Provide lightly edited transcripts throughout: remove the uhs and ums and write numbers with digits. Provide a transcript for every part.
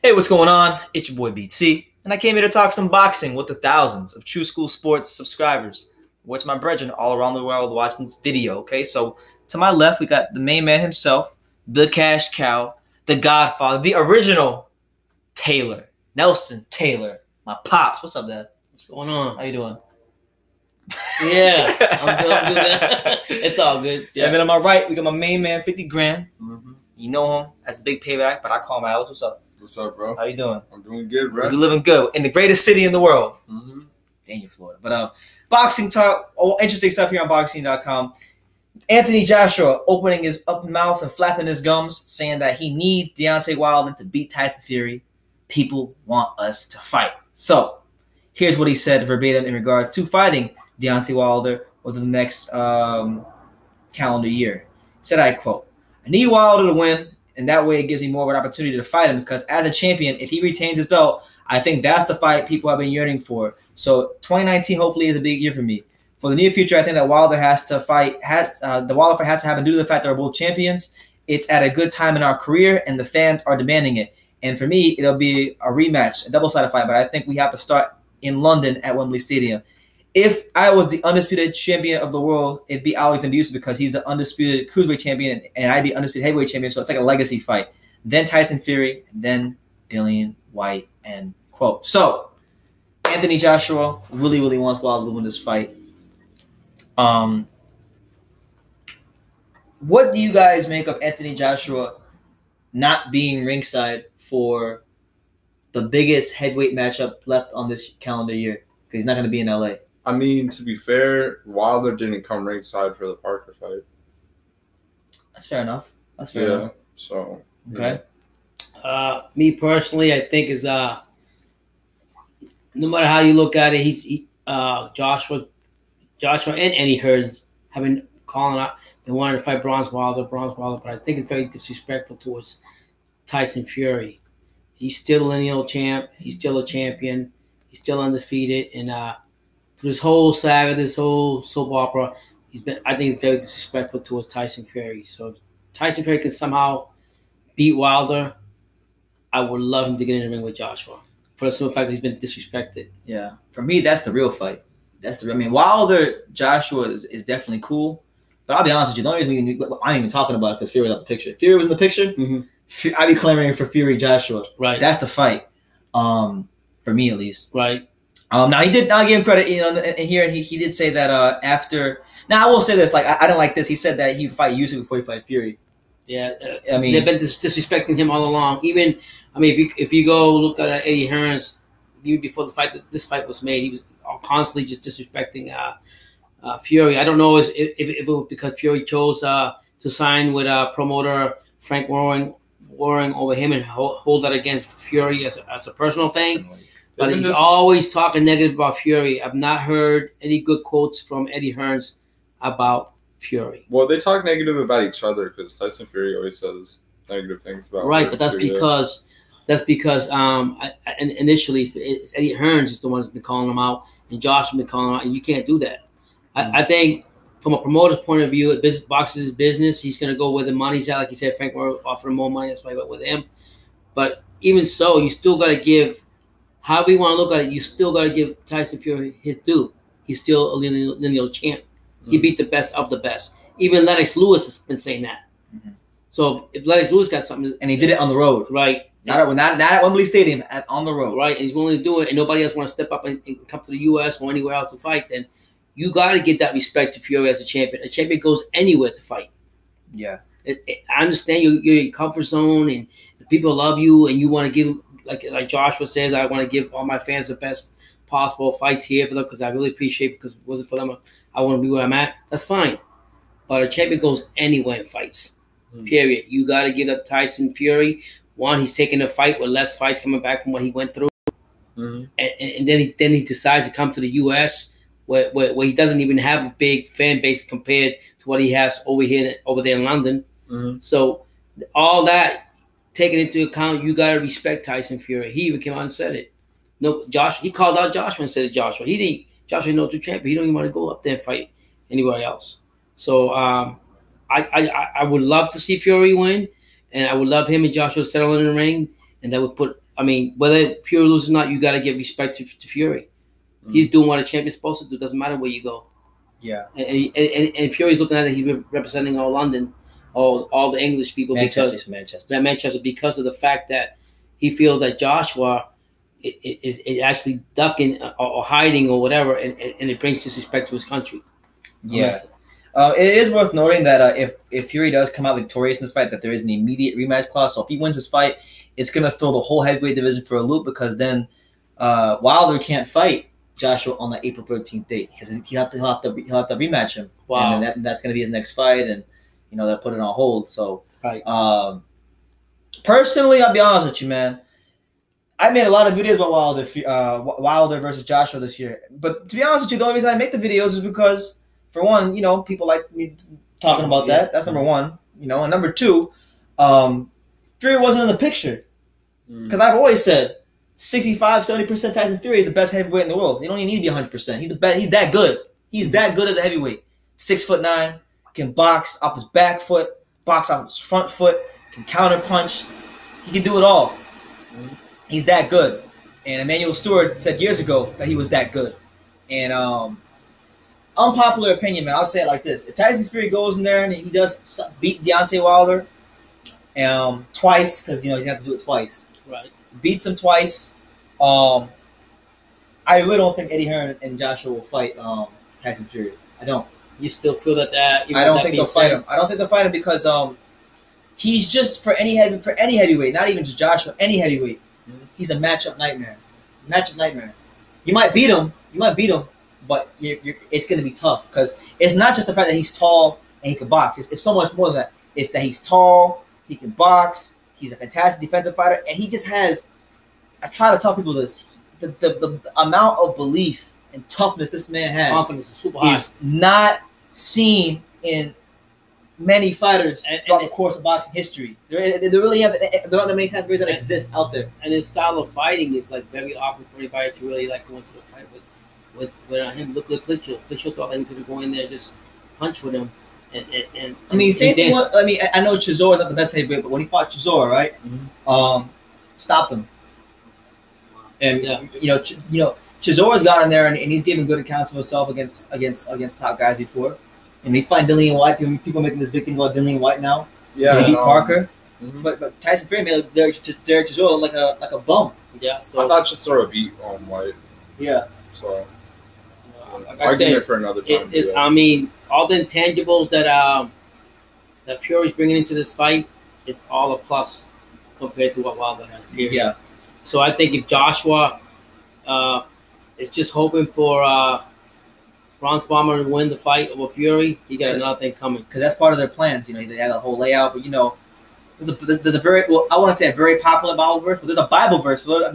Hey, what's going on? It's your boy BT, and I came here to talk some boxing with the thousands of True School Sports subscribers. Watch my brethren all around the world watching this video, okay? So, to my left, we got the main man himself, the cash cow, the godfather, the original Taylor, Nelson Taylor, my pops. What's up, Dad? What's going on? How you doing? Yeah, I'm good. It's all good. Yeah. And then on my right, we got my main man, 50 grand. You know him as Big Payback, but I call him Alex. What's up? What's up, bro? How you doing? I'm doing good, bro. You're living good in the greatest city in the world. Mm-hmm. Florida. But boxing talk, interesting stuff here on boxing.com. Anthony Joshua opening his up mouth and flapping his gums, saying that he needs Deontay Wilder to beat Tyson Fury. People want us to fight. So, here's what he said verbatim in regards to fighting Deontay Wilder within the next calendar year. He said, I quote, "I need Wilder to win, and that way it gives me more of an opportunity to fight him because as a champion, if he retains his belt, I think that's the fight people have been yearning for. So 2019 hopefully is a big year for me. For the near future, I think that Wilder has to fight. The Wilder fight has to happen due to the fact that we're both champions. It's at a good time in our career, and the fans are demanding it. And for me, it'll be a rematch, a double-sided fight. But I think we have to start in London at Wembley Stadium. If I was the undisputed champion of the world, it'd be Alexander Usyk because he's the undisputed cruiserweight champion, and I'd be undisputed heavyweight champion. So it's like a legacy fight. Then Tyson Fury, then Dillian White." End quote. So Anthony Joshua really wants Wilder to win this fight. What do you guys make of Anthony Joshua not being ringside for the biggest heavyweight matchup left on this calendar year? Because he's not going to be in LA. I mean, to be fair, Wilder didn't come ringside for the Parker fight. That's fair enough. That's fair enough. So okay. Me personally, I think is no matter how you look at it, Joshua and Eddie Hearn have been calling out. They wanted to fight Bronze Wilder, but I think it's very disrespectful towards Tyson Fury. He's still a lineal champ. He's still a champion. He's still undefeated, and through this whole saga, this whole soap opera, I think it's very disrespectful towards Tyson Fury. So if Tyson Fury can somehow beat Wilder, I would love him to get in the ring with Joshua for the simple fact that he's been disrespected. Yeah, for me, that's the real fight. Wilder Joshua is definitely cool, but I'll be honest with you, the only reason I'm even talking about it because Fury was out the picture. If Fury was in the picture, I'd be clamoring for Fury Joshua. Right, that's the fight. For me at least. Right. Now he did not give him credit, in here, and he did say that after. Now I will say this, like I didn't like this. He said that he would fight Usyk before he fight Fury. Yeah, I mean they've been disrespecting him all along. Even if you go look at Eddie Hearn's, even before this fight was made, he was constantly just disrespecting Fury. I don't know if it was because Fury chose to sign with promoter Frank Warren over him and hold that against Fury as a personal thing. But he's always talking negative about Fury. I've not heard any good quotes from Eddie Hearns about Fury. Well, they talk negative about each other because Tyson Fury always says negative things about. Right, but that's because initially it's Eddie Hearns is the one that's been calling him out, and Josh has been calling him out, and you can't do that. I think from a promoter's point of view, boxing is business. He's going to go where the money's at. Like you said, Frank Warren offered him more money. That's why he went with him. But even so, you still got to give. However you want to look at it, you still got to give Tyson Fury his due. He's still a lineal champ. He beat the best of the best. Even Lennox Lewis has been saying that. So if Lennox Lewis got something, and he did it on the road, right? Not at Wembley Stadium, on the road, right? And he's willing to do it, and nobody else want to step up and come to the U.S. or anywhere else to fight. Then you got to get that respect to Fury as a champion. A champion goes anywhere to fight. Yeah, I understand you're in your comfort zone, and people love you, and you want to give. Like Joshua says, I want to give all my fans the best possible fights here for them because I really appreciate it because if it wasn't for them, I want to be where I'm at. That's fine. But a champion goes anywhere and fights, period. You got to give up Tyson Fury. One, he's taking a fight with less fights coming back from what he went through. And then he decides to come to the U.S. where he doesn't even have a big fan base compared to what he has over there in London. So all that, taking into account, you got to respect Tyson Fury. He even came out and said it. No, he called out Joshua and said to Joshua. Joshua no true champion. He don't even want to go up there and fight anywhere else. So I would love to see Fury win, and I would love him and Joshua settle in the ring, and that would put I mean, whether Fury loses or not, you got to give respect to Fury. He's doing what a champion's supposed to do. Doesn't matter where you go. Yeah. And Fury's looking at it. He's been representing all London, all the English people because Manchester because of the fact that he feels that Joshua is actually ducking or hiding or whatever, and it brings disrespect to his country. Yeah. It is worth noting that if Fury does come out victorious in this fight, that there is an immediate rematch clause. So if he wins this fight, it's going to throw the whole heavyweight division for a loop because then Wilder can't fight Joshua on the April 13th date because he'll have to rematch him. Wow. And that's going to be his next fight, and they'll put it on hold. So right. Personally, I'll be honest with you, man. I made a lot of videos about Wilder versus Joshua this year. But to be honest with you, the only reason I make the videos is because, for one, people like me talking about that. That's number one. And number two, Fury wasn't in the picture. Because I've always said 65-70% Tyson Fury is the best heavyweight in the world. He don't even need to be 100%. He's the best. He's that good. He's that good as a heavyweight. 6'9", can box off his back foot, box off his front foot, can counter punch. He can do it all. He's that good. And Emmanuel Stewart said years ago that he was that good. And unpopular opinion, man, I'll say it like this. If Tyson Fury goes in there and he does beat Deontay Wilder twice, because, he's going to have to do it twice. Right. Beats him twice. I really don't think Eddie Hearn and Joshua will fight Tyson Fury. I don't. You still feel that? I don't think they'll fight him. I don't think they'll fight him because he's just for any heavyweight, not even just Joshua, any heavyweight. He's a matchup nightmare. You might beat him, but it's going to be tough because it's not just the fact that he's tall and he can box. It's so much more than that. It's that he's tall, he can box, he's a fantastic defensive fighter, and he just has. I try to tell people this: the amount of belief and toughness this man has, confidence is super high, is not seen in many fighters throughout the course of boxing history. There really have there aren't that many Tyson Furys that exist out there. And his style of fighting is like very awkward for anybody to really like go into a fight with him. Look Klitschko. Klitschko thought that he was going to go in there and just punch with him. And I mean, same thing. I know Chisora is not the best heavyweight, but when he fought Chisora, right, stopped him. And Chisora's got in there and he's giving good accounts of himself against top guys before. And he's fighting Dillian White. People making this big thing about Dillian White now. Yeah, he beat Parker. Mm-hmm. But Tyson Fury made Derek Chisora like a bum. Yeah, so I thought Chisora beat White. Yeah. So like I said, for another time. I mean, all the intangibles that Fury's bringing into this fight is all a plus compared to what Wilder has. Period. Yeah. So I think if Joshua is just hoping for Bronze Bomber to win the fight over Fury, he got another thing coming. Because that's part of their plans. They had a whole layout, but there's a very, well, I want to say a very popular Bible verse, but there's a Bible verse. I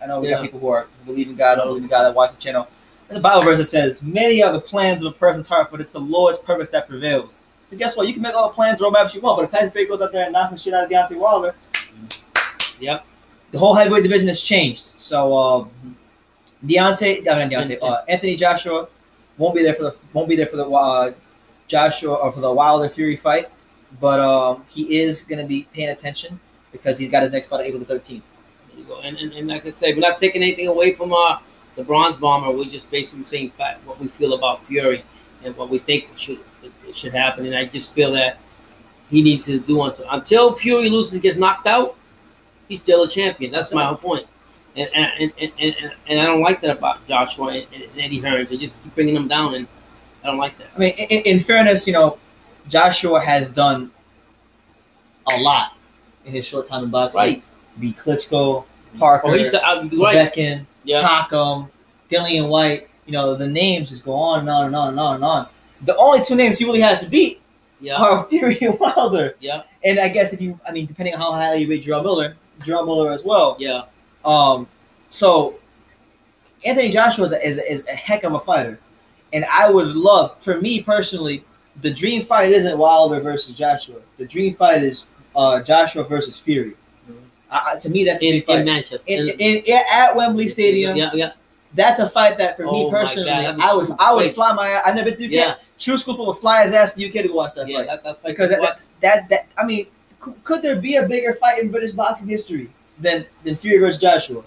know we got people who believe in God, don't believe in God, that watch the channel. There's a Bible verse that says, "Many are the plans of a person's heart, but it's the Lord's purpose that prevails." So guess what? You can make all the plans, roadmaps you want, but if Tyson Fury goes out there and knocking shit out of Deontay Wilder, yep, the whole heavyweight division has changed. So Anthony Joshua won't be there for the Joshua or for the Wilder Fury fight, but he is going to be paying attention because he's got his next fight on April the 13th. There you go. And like I said, we're not taking anything away from the Bronze Bomber. We're just basically saying what we feel about Fury and what we think should happen. And I just feel that he needs to do until Fury loses and gets knocked out. He's still a champion. That's my whole point. And I don't like that about Joshua and Eddie Hearn. They just keep bringing them down, and I don't like that. I mean, in fairness, Joshua has done a lot in his short time in boxing. Right. Beat Klitschko, Parker, Becken, Takam, Dillian White. The names just go on and on and on and on and on. The only two names he really has to beat are Fury and Wilder. Yeah. And I guess depending on how highly you rate Jerome Miller as well. Yeah. So Anthony Joshua is a heck of a fighter, and I would love, for me personally, the dream fight isn't Wilder versus Joshua. The dream fight is Joshua versus Fury. To me, that's a fight. In Manchester, at Wembley Stadium. Yeah. That's a fight that, for me personally, I would fly my ass. I've never been to the UK. True School would fly his ass to the UK to go watch that fight. That because that I mean, could there be a bigger fight in British boxing history than Fury versus Joshua.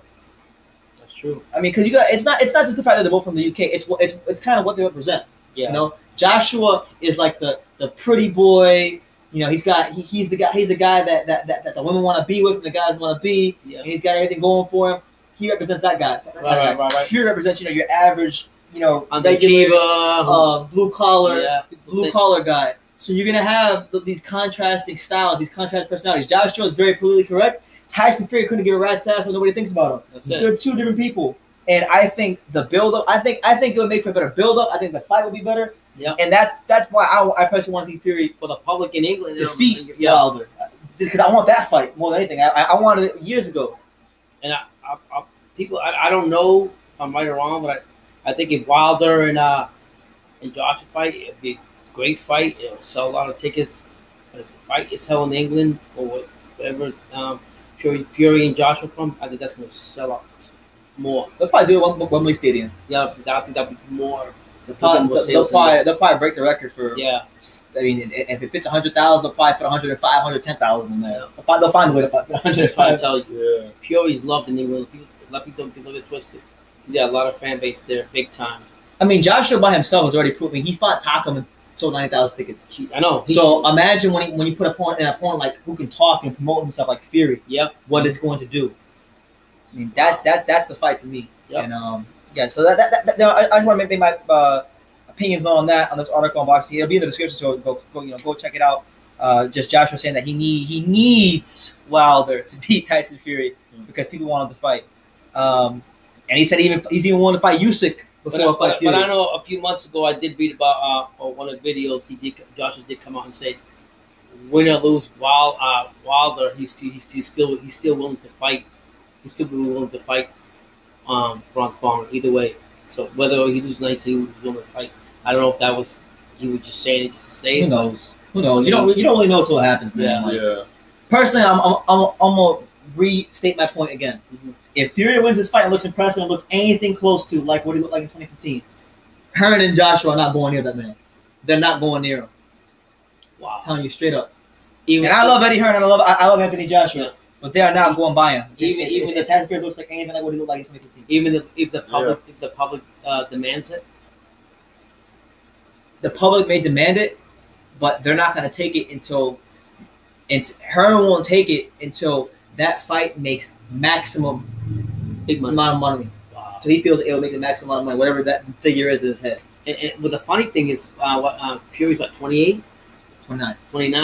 That's true. I mean, because it's not just the fact that they're both from the UK. It's kind of what they represent. Yeah. You know, Joshua is like the pretty boy. You know, he's the guy that the women want to be with and the guys want to be. Yeah. And he's got everything going for him. He represents that guy. Right. Fury represents your average underachiever, blue collar guy. So you're gonna have these contrasting styles, these contrasting personalities. Joshua is very politically correct. Tyson Fury couldn't give a rat's ass when nobody thinks about him. They're two different people. And I think the build-up, I think it would make for a better build-up. I think the fight would be better. Yeah. And that's why I personally want to see Fury for the public in England defeat Wilder. Because I want that fight more than anything. I wanted it years ago. And I don't know if I'm right or wrong, but I think if Wilder and Joshua fight, it'd be a great fight. It'll sell a lot of tickets. But if the fight is held in England or whatever Fury and Joshua from, I think that's going to sell out more. They'll probably do it at Wembley Stadium. Yeah, I think that'll be more. They'll probably break the record for. Yeah. I mean, if it fits 100,000, they'll probably put 105, 110,000 in there. They'll find a way to put 105. I tell you, Fury's loved in England. A lot of people don't get it twisted. He's got a lot of fan base there, big time. I mean, Joshua by himself has already proven he fought Takam and sold 90,000 tickets. Jeez, I know. So imagine when you put an opponent like who can talk and promote himself like Fury. Yep. What it's going to do. I mean that's the fight to me. Yep. And so I just want to make my opinions on this article on boxing. It'll be in the description, so go check it out. Just Joshua saying that he needs Wilder to beat Tyson Fury because people want him to fight. And he said he's even willing to fight Usyk before fight Fury. But I know a few months ago I did read about one of the videos Joshua did come out and say, win or lose Wilder, he's still willing to fight. He's still willing to fight Bronze Bomber either way. So whether he loses nice, he was willing to fight. I don't know if that was he was just saying it just to say it. Who knows? You don't really know until it happens, man. Yeah. Personally, I'm gonna restate my point again. Mm-hmm. If Fury wins this fight and looks impressive and looks anything close to like what he looked like in 2015, Hearn and Joshua are not going near that man. They're not going near him. Wow. I'm telling you straight up. I love Eddie Hearn and I love Anthony Joshua. Yeah. But they are not going by him. Even if Tyson Fury looks like anything like what he looked like in 2015. Even if the public demands it. The public may demand it, but they're not going to take it until Hearn won't take it until that fight makes maximum big money. Amount of money. Wow. So he feels it will make the maximum amount of money, whatever that figure is in his head. And the funny thing is, Fury's what, 28? 29,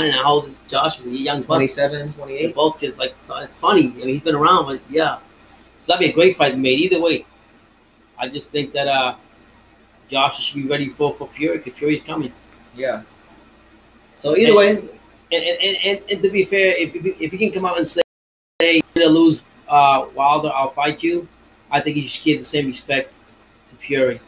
and how old is Josh? He's a young 27, 28. They're both just like, so it's funny. I mean, he's been around, but yeah. So that'd be a great fight made either way. I just think that Josh should be ready for Fury because Fury's coming. Yeah. So either way. And to be fair, if he can come out and say, you're going to lose Wilder, I'll fight you, I think he should give the same respect to Fury.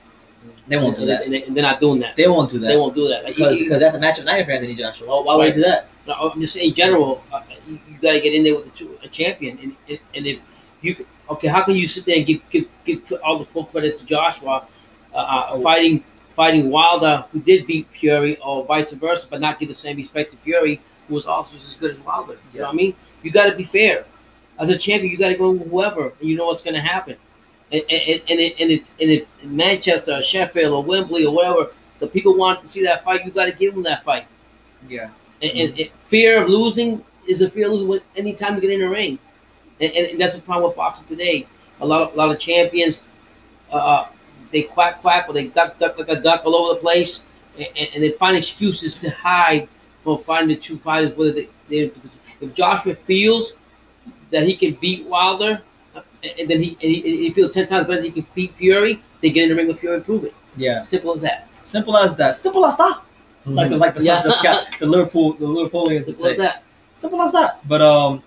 They won't do that. And they're not doing that. They won't do that. They won't do that. Because that's a matchup night for Anthony Joshua. Why would he do that? No, I'm just saying in general, you got to get in there with a champion. And if you how can you sit there and give all the full credit to Joshua fighting Wilder, who did beat Fury, or vice versa, but not give the same respect to Fury, who was also just as good as Wilder? You know what I mean? You got to be fair. As a champion, you got to go with whoever, and you know what's going to happen. And if Manchester or Sheffield or Wembley or wherever, the people want to see that fight, you got to give them that fight. Yeah. And fear of losing is a fear of losing anytime you get in the ring. And that's the problem with boxing today. A lot of champions, they quack, or they duck like a duck all over the place, and they find excuses to hide from finding the true fighters. Because if Joshua feels that he can beat Wilder, and then he feels 10 times better than he can beat Fury, they get in the ring with Fury and prove it. Yeah. Simple as that. Simple as that. Simple as that. Mm-hmm. Like the Liverpoolians would say. Simple as that. Simple as that. But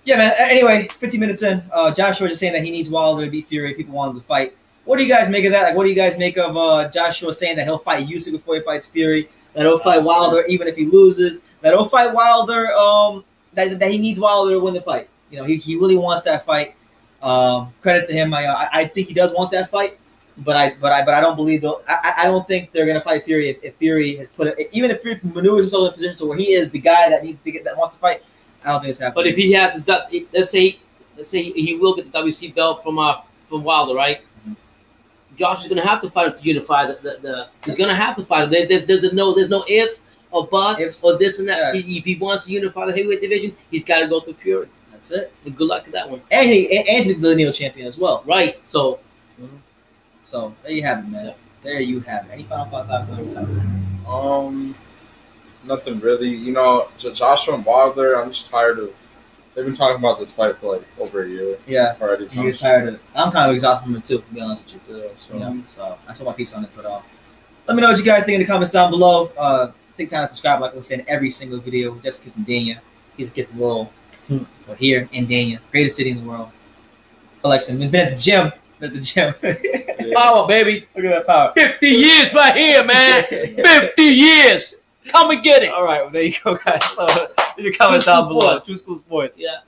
yeah, man. Anyway, 15 minutes in, Joshua just saying that he needs Wilder to beat Fury. People want him to fight. What do you guys make of that? Like, what do you guys make of Joshua saying that he'll fight Usyk before he fights Fury? That he'll fight Wilder even if he loses. That he'll fight Wilder. That he needs Wilder to win the fight. You know, he really wants that fight. Credit to him. I think he does want that fight, but I don't believe I don't think they're gonna fight Fury if Fury has put it. Even if Fury maneuvers himself in a position to where he is the guy that wants to fight, I don't think it's happening. But if he has to, let's say let's say he will get the WC belt from Wilder, right? Mm-hmm. Josh is going to have to fight him to unify the he's going to have to fight him. There's no ifs or buts or this and that. Yeah. If he wants to unify the heavyweight division, he's got to go through Fury. That's it. And good luck with that one. And he's the lineal champion as well. Right. So there you have it, man. There you have it. Any final thoughts on your Nothing really. You know, Joshua and Wilder, I'm just tired of. They've been talking about this fight for like over a year. Yeah. Already. So You're tired of it. I'm kind of exhausted from it too, to be honest with you. Yeah, So that's what my piece on it. But let me know what you guys think in the comments down below. Take time to subscribe, like we're saying in every single video. Just from Dania. He's a kid from Lowell. We're here in Dania, greatest city in the world. Flexing. Been at the gym. Yeah. Power, baby. Look at that power. 50 years right here, man. 50 years. Come and get it. All right, well, there you go, guys. So, your comments down below. Two School Sports. Yeah.